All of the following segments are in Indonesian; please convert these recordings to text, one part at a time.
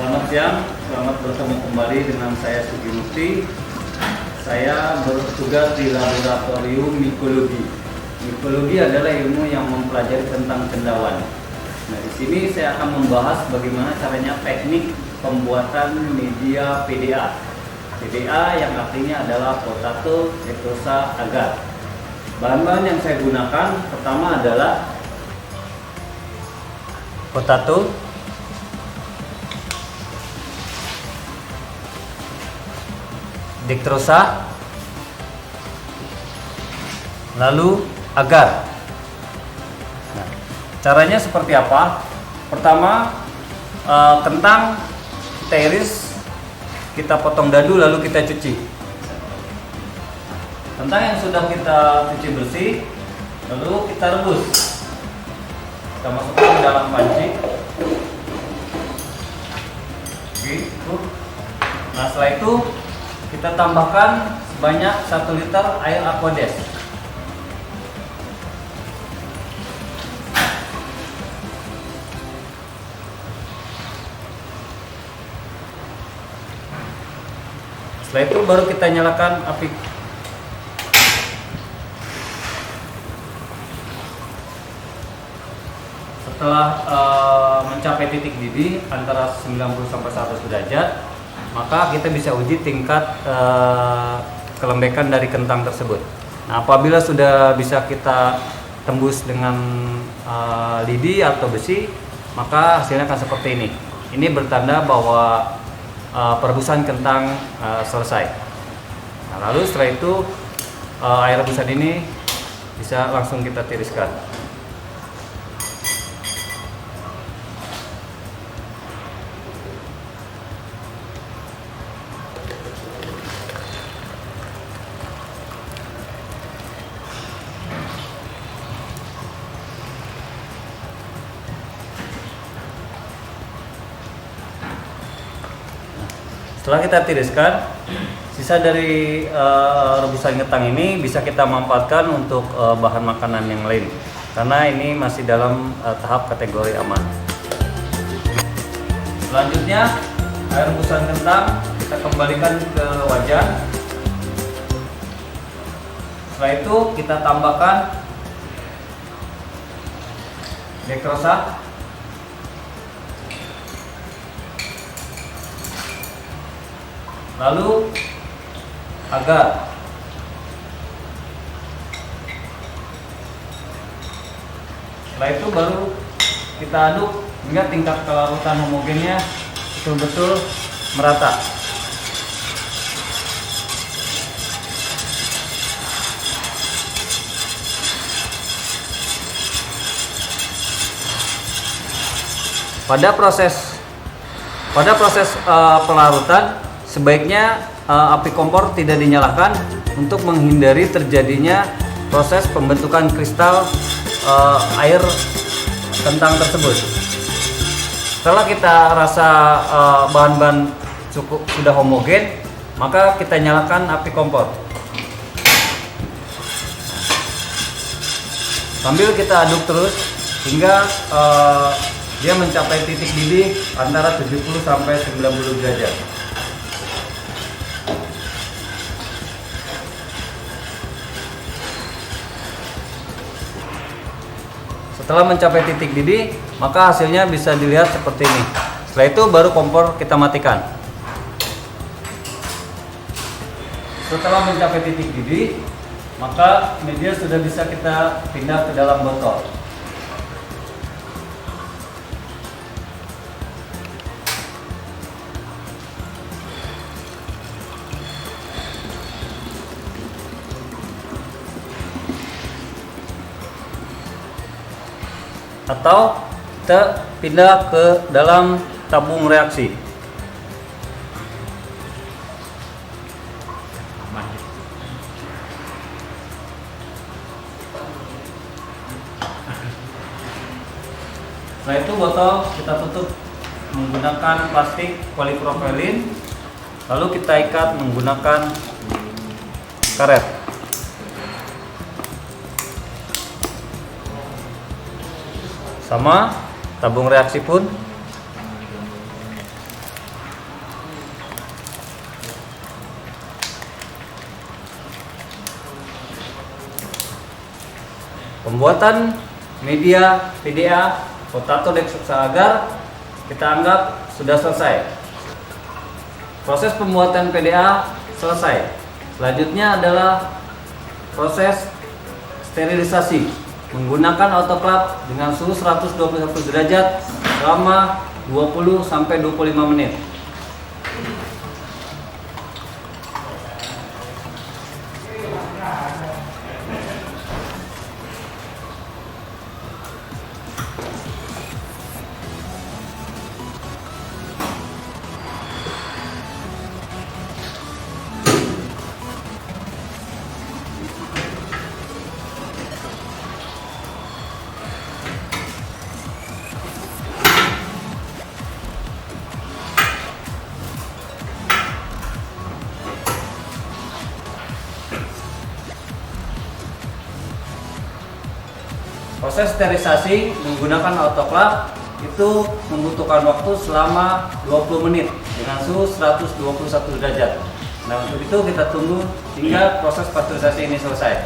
Selamat siang, selamat bertemu kembali dengan saya Sugi Mukti. Saya bertugas di laboratorium mikologi. Mikologi adalah ilmu yang mempelajari tentang cendawan. Nah, di sini saya akan membahas bagaimana caranya teknik pembuatan media PDA. PDA yang artinya adalah potato dextrosa agar. Bahan-bahan yang saya gunakan pertama adalah potato, dextrosa, lalu agar. Nah, caranya seperti apa? Pertama, kentang kita iris, kita potong dadu, lalu kita cuci. Kentang yang sudah kita cuci bersih, lalu kita rebus. Kita masukkan ke dalam panci. Gitu. Nah, setelah itu kita tambahkan sebanyak 1 liter air aquades. Setelah itu baru kita nyalakan api. Setelah mencapai titik didih antara 90 sampai 100 derajat, maka kita bisa uji tingkat kelembekan dari kentang tersebut. Nah, apabila sudah bisa kita tembus dengan lidi atau besi, maka hasilnya akan seperti ini. Ini bertanda bahwa perebusan kentang selesai. Nah, lalu setelah itu air rebusan ini bisa langsung kita tiriskan. Setelah kita tiriskan, sisa dari rebusan kentang ini bisa kita manfaatkan untuk bahan makanan yang lain, karena ini masih dalam tahap kategori aman. Selanjutnya, air rebusan kentang kita kembalikan ke wajan. Setelah itu kita tambahkan dextrosa, lalu agar. Setelah itu baru kita aduk hingga tingkat kelarutan homogennya betul-betul merata. Pada proses pelarutan, sebaiknya api kompor tidak dinyalakan untuk menghindari terjadinya proses pembentukan kristal air kentang tersebut. Setelah kita rasa bahan-bahan cukup sudah homogen, maka kita nyalakan api kompor. Sambil kita aduk terus hingga dia mencapai titik didih antara 70 sampai 90 derajat. Setelah mencapai titik didih, maka hasilnya bisa dilihat seperti ini. Setelah itu baru kompor kita matikan. Setelah mencapai titik didih, maka media sudah bisa kita pindah ke dalam botol. Atau kita pindah ke dalam tabung reaksi. Setelah itu botol kita tutup menggunakan plastik polipropilin, lalu kita ikat menggunakan karet. Sama tabung reaksi pun Pembuatan media PDA potato dextrosa agar kita anggap sudah selesai. Proses pembuatan PDA selesai. Selanjutnya adalah proses sterilisasi menggunakan autoclave dengan suhu 121 derajat selama 20 sampai 25 menit. Proses sterilisasi menggunakan autoclave itu membutuhkan waktu selama 20 menit dengan suhu 121 derajat. Nah, untuk itu kita tunggu hingga proses pasteurisasi ini selesai.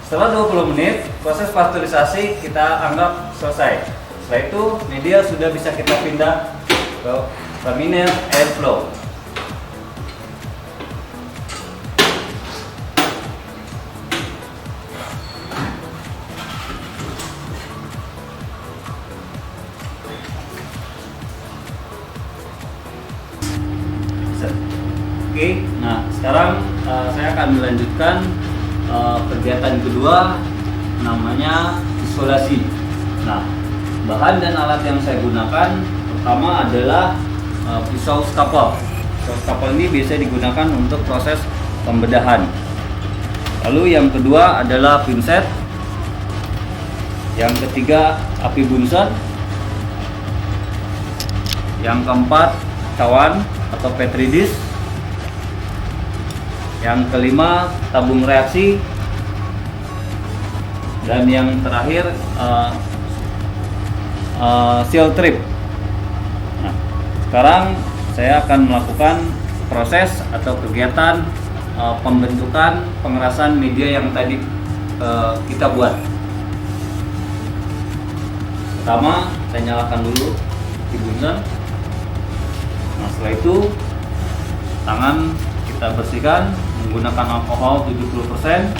Setelah 20 menit, proses pasteurisasi kita anggap selesai. Setelah itu, media sudah bisa kita pindah ke laminar airflow. Oke, nah sekarang saya akan melanjutkan kegiatan kedua, namanya isolasi. Nah, bahan dan alat yang saya gunakan pertama adalah pisau skapel. Pisau skapel ini biasa digunakan untuk proses pembedahan. Lalu yang kedua adalah pinset. Yang ketiga api bunsen. Yang keempat cawan atau petri dish. Yang kelima tabung reaksi, dan yang terakhir seal trip. Nah, sekarang saya akan melakukan proses atau kegiatan pembentukan pengerasan media yang tadi kita buat. Pertama, saya nyalakan dulu di bunsen. Nah, setelah itu tangan kita bersihkan menggunakan alkohol 70%.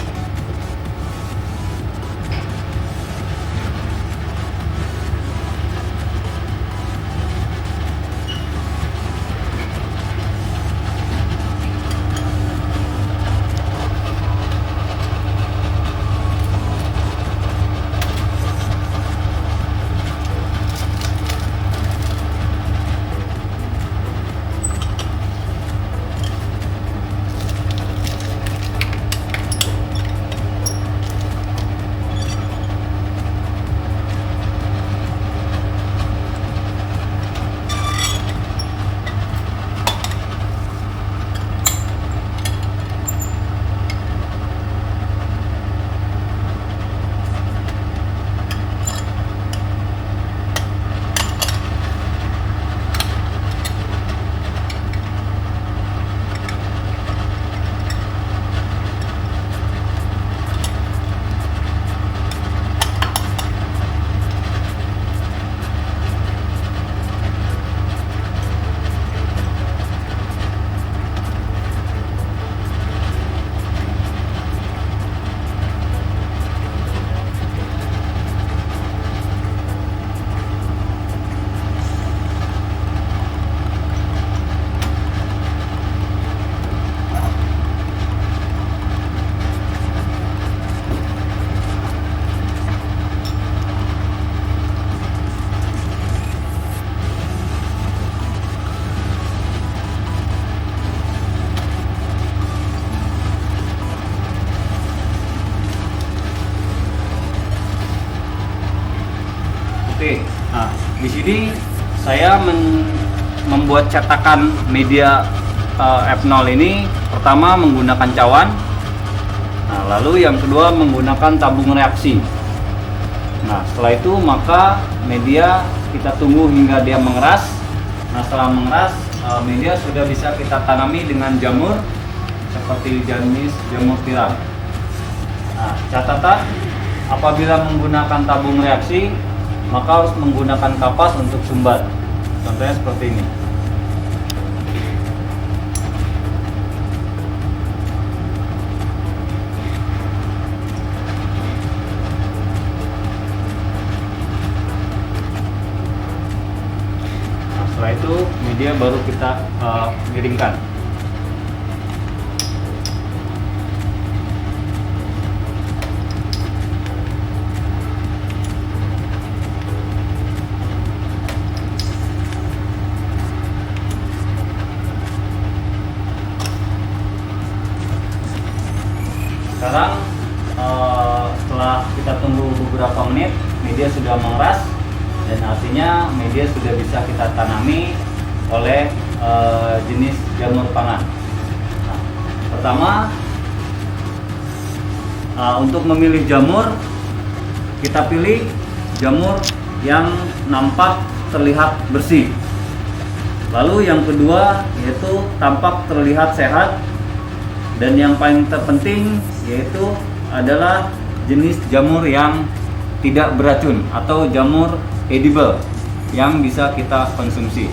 Oke, nah di sini saya membuat cetakan media F0 ini pertama menggunakan cawan. Nah, lalu yang kedua menggunakan tabung reaksi. Nah, setelah itu maka media kita tunggu hingga dia mengeras. Nah, setelah mengeras, media sudah bisa kita tanami dengan jamur seperti jenis jamur tiram. Nah, catatan, apabila menggunakan tabung reaksi maka harus menggunakan kapas untuk sumbat. Contohnya seperti ini. Nah, setelah itu media baru kita miringkan. Sekarang setelah kita tunggu beberapa menit, media sudah mengeras dan artinya media sudah bisa kita tanami oleh jenis jamur pangan. Nah, pertama, untuk memilih jamur, kita pilih jamur yang nampak terlihat bersih. Lalu yang kedua yaitu tampak terlihat sehat. Dan yang paling terpenting yaitu adalah jenis jamur yang tidak beracun atau jamur edible yang bisa kita konsumsi.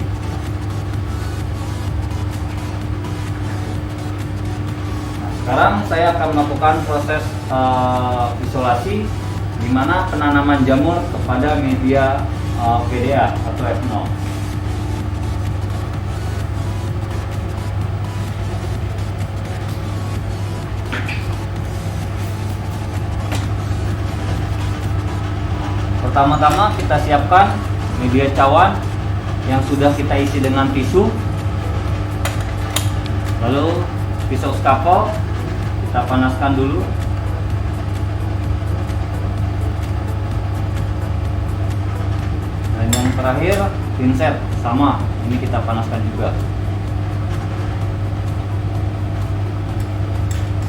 Nah, sekarang saya akan melakukan proses isolasi di mana penanaman jamur kepada media PDA atau F0. Pertama-tama kita siapkan media cawan yang sudah kita isi dengan tisu. Lalu pisau skafol kita panaskan dulu. Dan yang terakhir pinset sama, ini kita panaskan juga.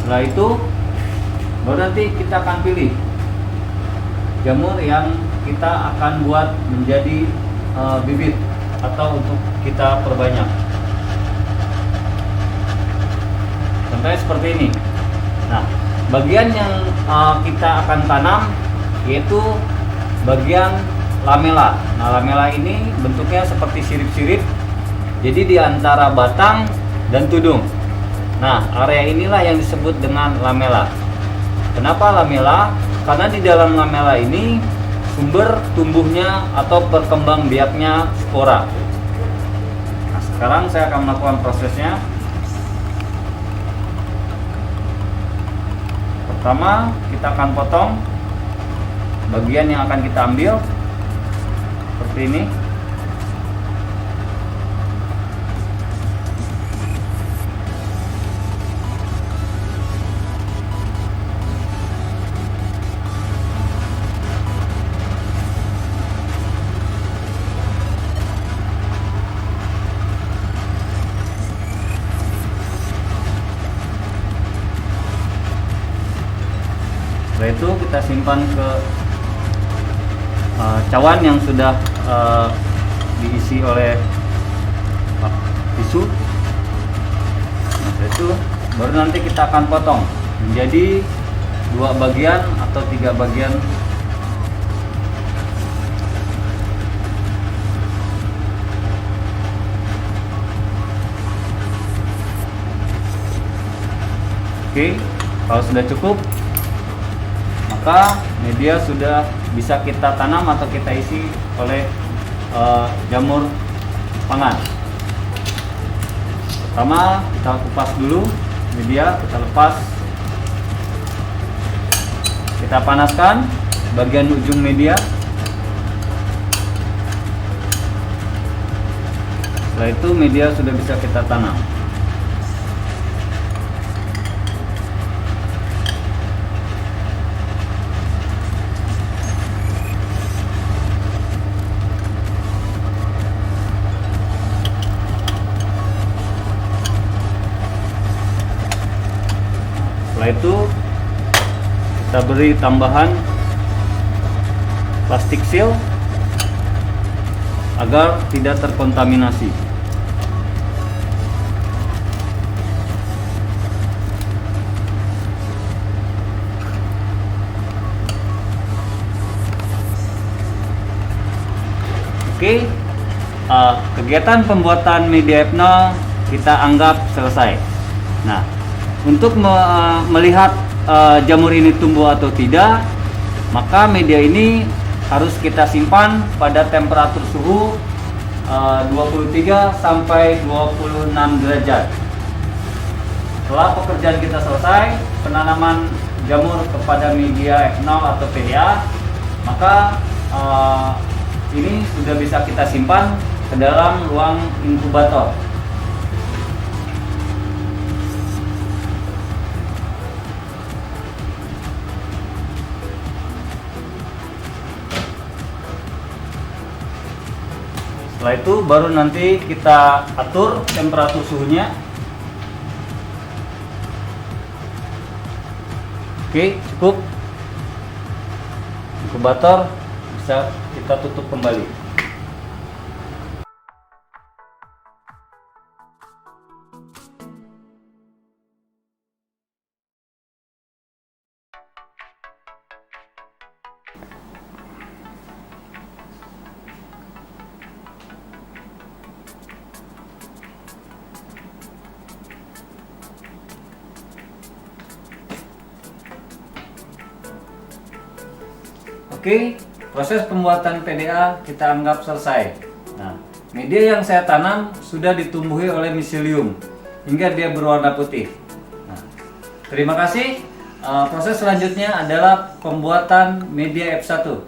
Setelah itu baru nanti kita akan pilih jamur yang kita akan buat menjadi bibit atau untuk kita perbanyak. Contohnya seperti ini. Nah, bagian yang kita akan tanam yaitu bagian lamela. Nah, lamela ini bentuknya seperti sirip-sirip. Jadi di antara batang dan tudung. Nah, area inilah yang disebut dengan lamela. Kenapa lamela? Karena di dalam lamela ini sumber tumbuhnya atau perkembang biaknya spora. Nah, sekarang saya akan melakukan prosesnya. Pertama, kita akan potong bagian yang akan kita ambil seperti ini. Setelah itu kita simpan ke cawan yang sudah diisi oleh tisu. Nah, setelah itu baru nanti kita akan potong menjadi 2 bagian atau 3 bagian. Oke, kalau sudah cukup, maka media sudah bisa kita tanam atau kita isi oleh jamur pangan. Pertama, kita kupas dulu media, kita lepas, kita panaskan bagian ujung media. Setelah itu media sudah bisa kita tanam. Setelah itu kita beri tambahan plastik seal agar tidak terkontaminasi. Oke, kegiatan pembuatan media F0 kita anggap selesai. Nah, untuk melihat jamur ini tumbuh atau tidak, maka media ini harus kita simpan pada temperatur suhu 23 sampai 26 derajat. Setelah pekerjaan kita selesai, penanaman jamur kepada media F0 atau PDA, maka ini sudah bisa kita simpan ke dalam ruang inkubator. Setelah itu baru nanti kita atur temperatur suhunya. Oke, cukup. Inkubator bisa kita tutup kembali. Oke, proses pembuatan PDA kita anggap selesai. Nah, media yang saya tanam sudah ditumbuhi oleh miselium hingga dia berwarna putih. Nah, terima kasih. Proses selanjutnya adalah pembuatan media F1.